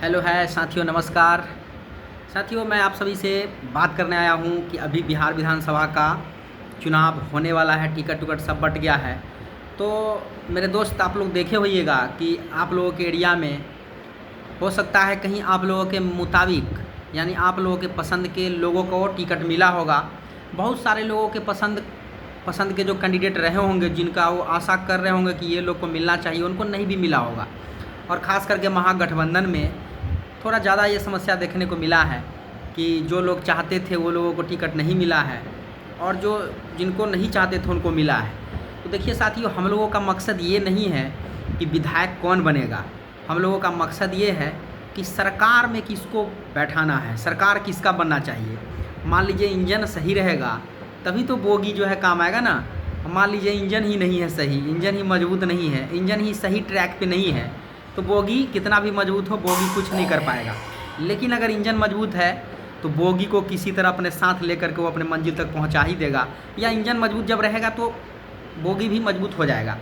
Hello है साथियों, नमस्कार साथियों। मैं आप सभी से बात करने आया हूं कि अभी बिहार विधानसभा का चुनाव होने वाला है, टिकट टुकट सब बट गया है। तो मेरे दोस्त, आप लोग देखे होइएगा कि आप लोगों के एरिया में हो सकता है कहीं आप लोगों के मुताबिक, यानी आप लोगों के पसंद के लोगों को टिकट मिला होगा। बहुत सारे लोगों के पसंद पसंद के जो कैंडिडेट रहे होंगे, जिनका वो आशा कर रहे होंगे कि ये लोग को मिलना चाहिए, उनको नहीं भी मिला होगा। और ख़ास करके महागठबंधन में थोड़ा ज़्यादा ये समस्या देखने को मिला है कि जो लोग चाहते थे वो लोगों को टिकट नहीं मिला है, और जो जिनको नहीं चाहते थे उनको मिला है। तो देखिए साथियों, हम लोगों का मकसद ये नहीं है कि विधायक कौन बनेगा। हम लोगों का मकसद ये है कि सरकार में किसको बैठाना है, सरकार किसका बनना चाहिए। मान लीजिए इंजन सही रहेगा तभी तो बोगी जो है काम आएगा ना। मान लीजिए इंजन ही नहीं है सही, इंजन ही मजबूत नहीं है, इंजन ही सही ट्रैक पे नहीं है, तो बोगी कितना भी मजबूत हो, बोगी कुछ नहीं कर पाएगा। लेकिन अगर इंजन मजबूत है तो बोगी को किसी तरह अपने साथ लेकर के वो अपने मंजिल तक पहुंचा ही देगा। या इंजन मजबूत जब रहेगा तो बोगी भी मजबूत हो जाएगा।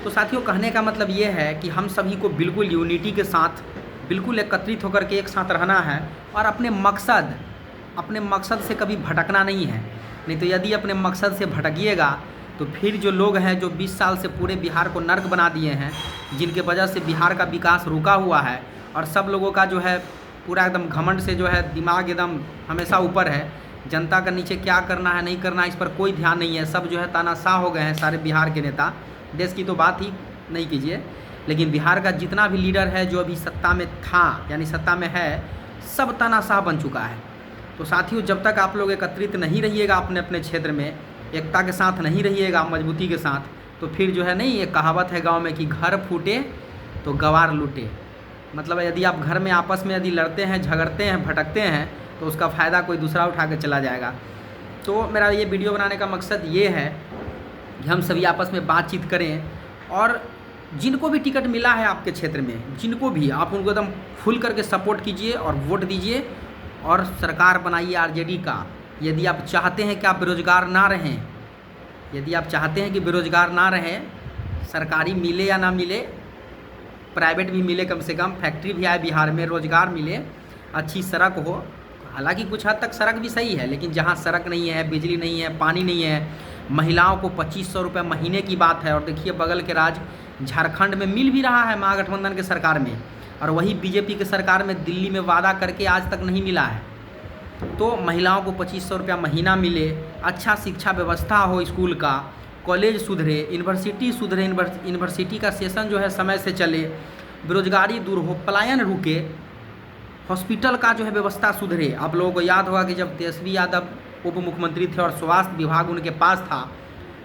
तो साथियों, कहने का मतलब ये है कि हम सभी को बिल्कुल यूनिटी के साथ, बिल्कुल एकत्रित होकर के एक साथ रहना है और अपने मकसद से कभी भटकना नहीं है। नहीं तो यदि अपने मकसद से भटकिएगा तो फिर जो लोग हैं जो 20 साल से पूरे बिहार को नर्क बना दिए हैं, जिनके वजह से बिहार का विकास रुका हुआ है और सब लोगों का जो है पूरा एकदम घमंड से जो है दिमाग एकदम हमेशा ऊपर है, जनता का नीचे क्या करना है नहीं करना है इस पर कोई ध्यान नहीं है। सब जो है तानाशाह हो गए हैं सारे बिहार के नेता। देश की तो बात ही नहीं कीजिए, लेकिन बिहार का जितना भी लीडर है जो अभी सत्ता में था यानी सत्ता में है, सब तानाशाह बन चुका है। तो साथियों, जब तक आप लोग एकत्रित नहीं रहिएगा अपने अपने क्षेत्र में, एकता के साथ नहीं रहिएगा, मजबूती के साथ, तो फिर जो है नहीं, एक कहावत है गांव में कि घर फूटे तो गवार लूटे। मतलब यदि आप घर में आपस में यदि लड़ते हैं, झगड़ते हैं, भटकते हैं तो उसका फ़ायदा कोई दूसरा उठा के चला जाएगा। तो मेरा ये वीडियो बनाने का मकसद ये है कि हम सभी आपस में बातचीत करें और जिनको भी टिकट मिला है आपके क्षेत्र में, जिनको भी, आप उनको एकदम खुल करके सपोर्ट कीजिए और वोट दीजिए और सरकार बनाइए आरजेडी का। यदि आप चाहते हैं कि आप बेरोजगार ना रहें, यदि आप चाहते हैं कि बेरोजगार ना रहें, सरकारी मिले या ना मिले, प्राइवेट भी मिले, कम से कम फैक्ट्री भी आए बिहार में, रोजगार मिले, अच्छी सड़क हो। हालांकि कुछ हद तक सड़क भी सही है, लेकिन जहां सड़क नहीं है, बिजली नहीं है, पानी नहीं है, महिलाओं को 2500 रुपये महीने की बात है। और देखिए बगल के राज्य झारखंड में मिल भी रहा है महागठबंधन के सरकार में, और वही बीजेपी के सरकार में दिल्ली में वादा करके आज तक नहीं मिला है। तो महिलाओं को 2500 रुपया महीना मिले, अच्छा शिक्षा व्यवस्था हो, स्कूल का, कॉलेज सुधरे, यूनिवर्सिटी सुधरे, यूनिवर्सिटी का सेशन जो है समय से चले, बेरोजगारी दूर हो, पलायन रुके, हॉस्पिटल का जो है व्यवस्था सुधरे। आप लोगों को याद होगा कि जब तेजस्वी यादव उप मुख्यमंत्री थे और स्वास्थ्य विभाग उनके पास था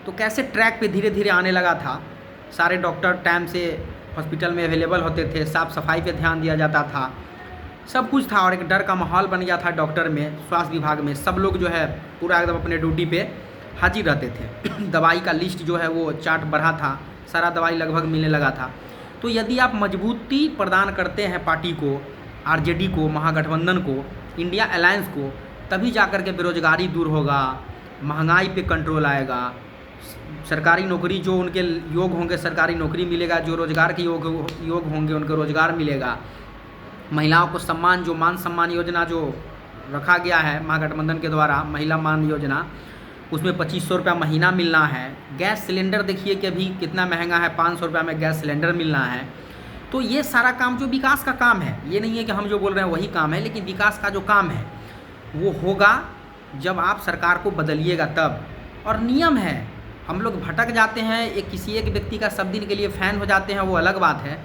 तो कैसे ट्रैक पे धीरे धीरे आने लगा था। सारे डॉक्टर टाइम से हॉस्पिटल में अवेलेबल होते थे, साफ़ सफाई पे ध्यान दिया जाता था, सब कुछ था और एक डर का माहौल बन गया था डॉक्टर में, स्वास्थ्य विभाग में। सब लोग जो है पूरा एकदम अपने ड्यूटी पे हाजिर रहते थे। दवाई का लिस्ट जो है वो चार्ट बढ़ा था, सारा दवाई लगभग मिलने लगा था। तो यदि आप मजबूती प्रदान करते हैं पार्टी को, आरजेडी को, महागठबंधन को, इंडिया अलायंस को, तभी जाकर के बेरोजगारी दूर होगा, महंगाई पे कंट्रोल आएगा, सरकारी नौकरी जो उनके योग होंगे सरकारी नौकरी मिलेगा, जो रोजगार के योग होंगे उनको रोजगार मिलेगा, महिलाओं को सम्मान, जो मान सम्मान योजना जो रखा गया है महागठबंधन के द्वारा, महिला मान योजना, उसमें 2500 रुपया महीना मिलना है। गैस सिलेंडर देखिए कि अभी कितना महंगा है, 500 रुपया में गैस सिलेंडर मिलना है। तो ये सारा काम जो विकास का काम है, ये नहीं है कि हम जो बोल रहे हैं वही काम है, लेकिन विकास का जो काम है वो होगा जब आप सरकार को बदलिएगा तब। और नियम है, हम लोग भटक जाते हैं, एक किसी एक व्यक्ति का सब दिन के लिए फ़ैन हो जाते हैं, वो अलग बात है,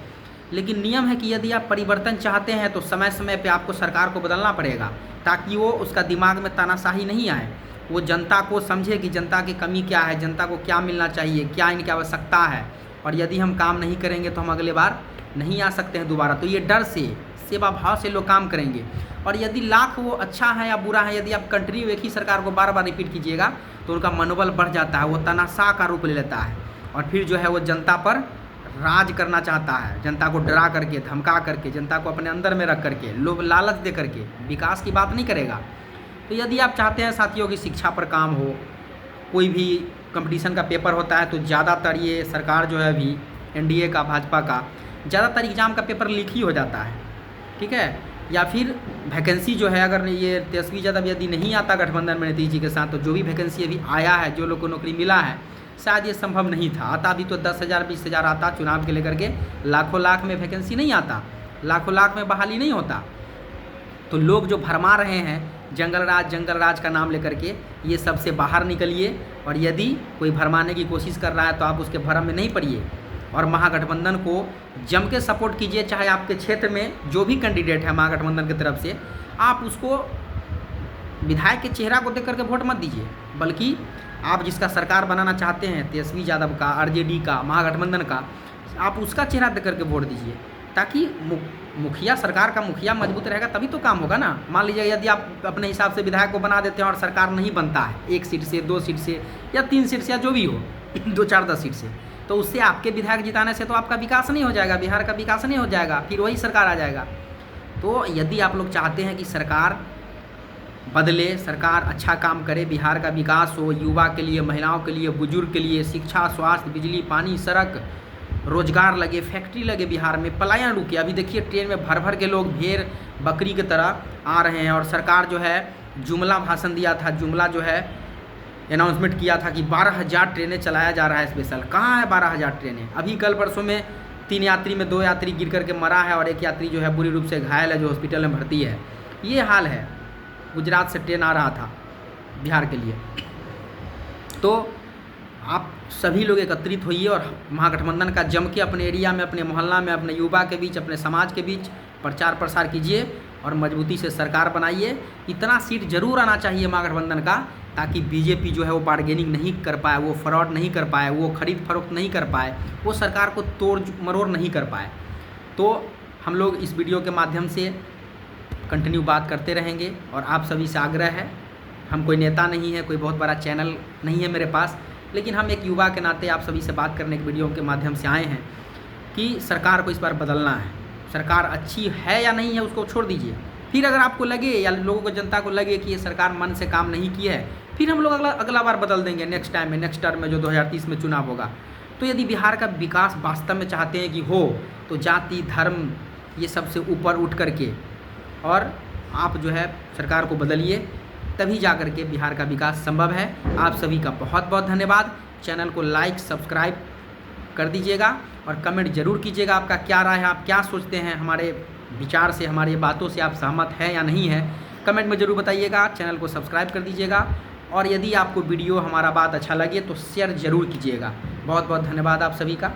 लेकिन नियम है कि यदि आप परिवर्तन चाहते हैं तो समय समय पे आपको सरकार को बदलना पड़ेगा, ताकि वो उसका दिमाग में तानाशाही नहीं आए, वो जनता को समझे कि जनता की कमी क्या है, जनता को क्या मिलना चाहिए, क्या इनकी आवश्यकता है। और यदि हम काम नहीं करेंगे तो हम अगले बार नहीं आ सकते हैं दोबारा। तो ये डर से, सेवा भाव से लोग काम करेंगे। और यदि लाख वो अच्छा है या बुरा है, यदि आप कंटिन्यू एक ही सरकार को बार बार रिपीट कीजिएगा तो उनका मनोबल बढ़ जाता है, वो तानाशाह का रूप ले लेता है और फिर जो है वो जनता पर राज करना चाहता है, जनता को डरा करके, धमका करके, जनता को अपने अंदर में रख करके, लोभ लालच दे करके विकास की बात नहीं करेगा। तो यदि आप चाहते हैं साथियों की शिक्षा पर काम हो, कोई भी कंपटीशन का पेपर होता है तो ज़्यादातर ये सरकार जो है अभी एनडीए का, भाजपा का, ज़्यादातर एग्ज़ाम का पेपर लीक ही हो जाता है। ठीक है। या फिर वैकेंसी जो है, अगर ये तेजस्वी यादव यदि नहीं आता गठबंधन में नीतीश जी के साथ, तो जो भी वैकेंसी अभी आया है, जो लोग को नौकरी मिला है, शायद ये संभव नहीं था। आता भी तो 10,000 20,000 आता चुनाव के लेकर के, लाखों लाख में वैकेंसी नहीं आता, लाखों लाख में बहाली नहीं होता। तो लोग जो भरमा रहे हैं जंगल राज का नाम लेकर के, ये सबसे बाहर निकलिए। और यदि कोई भरमाने की कोशिश कर रहा है तो आप उसके भरम में नहीं पड़िए और महागठबंधन को जम के सपोर्ट कीजिए। चाहे आपके क्षेत्र में जो भी कैंडिडेट है महागठबंधन की तरफ से, आप उसको विधायक के चेहरा को देख करके वोट मत दीजिए, बल्कि आप जिसका सरकार बनाना चाहते हैं, तेजस्वी यादव का, आरजेडी का, महागठबंधन का, आप उसका चेहरा देख करके वोट दीजिए, ताकि मुखिया, सरकार का मुखिया मजबूत रहेगा तभी तो काम होगा ना। मान लीजिए यदि आप अपने हिसाब से विधायक को बना देते हैं और सरकार नहीं बनता है, 1 सीट से, 2 सीट से या 3 सीट से या जो भी हो 2 4 10 सीट से, तो उससे आपके विधायक जिताने से तो आपका विकास नहीं हो जाएगा, बिहार का विकास नहीं हो जाएगा, फिर वही सरकार आ जाएगा। तो यदि आप लोग चाहते हैं कि सरकार बदले, सरकार अच्छा काम करे, बिहार का विकास हो, युवा के लिए, महिलाओं के लिए, बुजुर्ग के लिए शिक्षा, स्वास्थ्य, बिजली, पानी, सड़क, रोजगार लगे, फैक्ट्री लगे, बिहार में पलायन रुके। अभी देखिए ट्रेन में भर भर के लोग भेड़ बकरी की तरह आ रहे हैं। और सरकार जो है जुमला भाषण दिया था, जुमला जो है अनाउंसमेंट किया था कि 12,000 ट्रेनें चलाया जा रहा है स्पेशल। कहाँ है 12,000 ट्रेनें? अभी कल परसों में 3 यात्री में 2 यात्री गिर करके मरा है और 1 यात्री जो है बुरी रूप से घायल है, जो हॉस्पिटल में भर्ती है। ये हाल है। गुजरात से ट्रेन आ रहा था बिहार के लिए। तो आप सभी लोग एकत्रित होइए और महागठबंधन का जम के अपने एरिया में, अपने मोहल्ला में, अपने युवा के बीच, अपने समाज के बीच प्रचार प्रसार कीजिए और मजबूती से सरकार बनाइए। इतना सीट जरूर आना चाहिए महागठबंधन का, ताकि बीजेपी जो है वो बार्गेनिंग नहीं कर पाए, वो फ्रॉड नहीं कर पाए, वो खरीद फरोख्त नहीं कर पाए, वो सरकार को तोड़ मरोड़ नहीं कर पाए। तो हम लोग इस वीडियो के माध्यम से कंटिन्यू बात करते रहेंगे और आप सभी से आग्रह है, हम कोई नेता नहीं है, कोई बहुत बड़ा चैनल नहीं है मेरे पास, लेकिन हम एक युवा के नाते आप सभी से बात करने के वीडियो के माध्यम से आए हैं कि सरकार को इस बार बदलना है। सरकार अच्छी है या नहीं है उसको छोड़ दीजिए। फिर अगर आपको लगे या लोगों को, जनता को लगे कि ये सरकार मन से काम नहीं की है, फिर हम लोग अगला बार बदल देंगे, नेक्स्ट टाइम में, नेक्स्ट टर्म में जो 2030 में चुनाव होगा। तो यदि बिहार का विकास वास्तव में चाहते हैं कि हो, तो जाति, धर्म, ये सबसे ऊपर उठ करके और आप जो है सरकार को बदलिए, तभी जा कर के बिहार का विकास संभव है। आप सभी का बहुत बहुत धन्यवाद। चैनल को लाइक, सब्सक्राइब कर दीजिएगा और कमेंट जरूर कीजिएगा आपका क्या राय है, आप क्या सोचते हैं, हमारे विचार से, हमारी बातों से आप सहमत हैं या नहीं है, कमेंट में ज़रूर बताइएगा। चैनल को सब्सक्राइब कर दीजिएगा और यदि आपको वीडियो, हमारा बात अच्छा लगे तो शेयर ज़रूर कीजिएगा। बहुत बहुत धन्यवाद आप सभी का।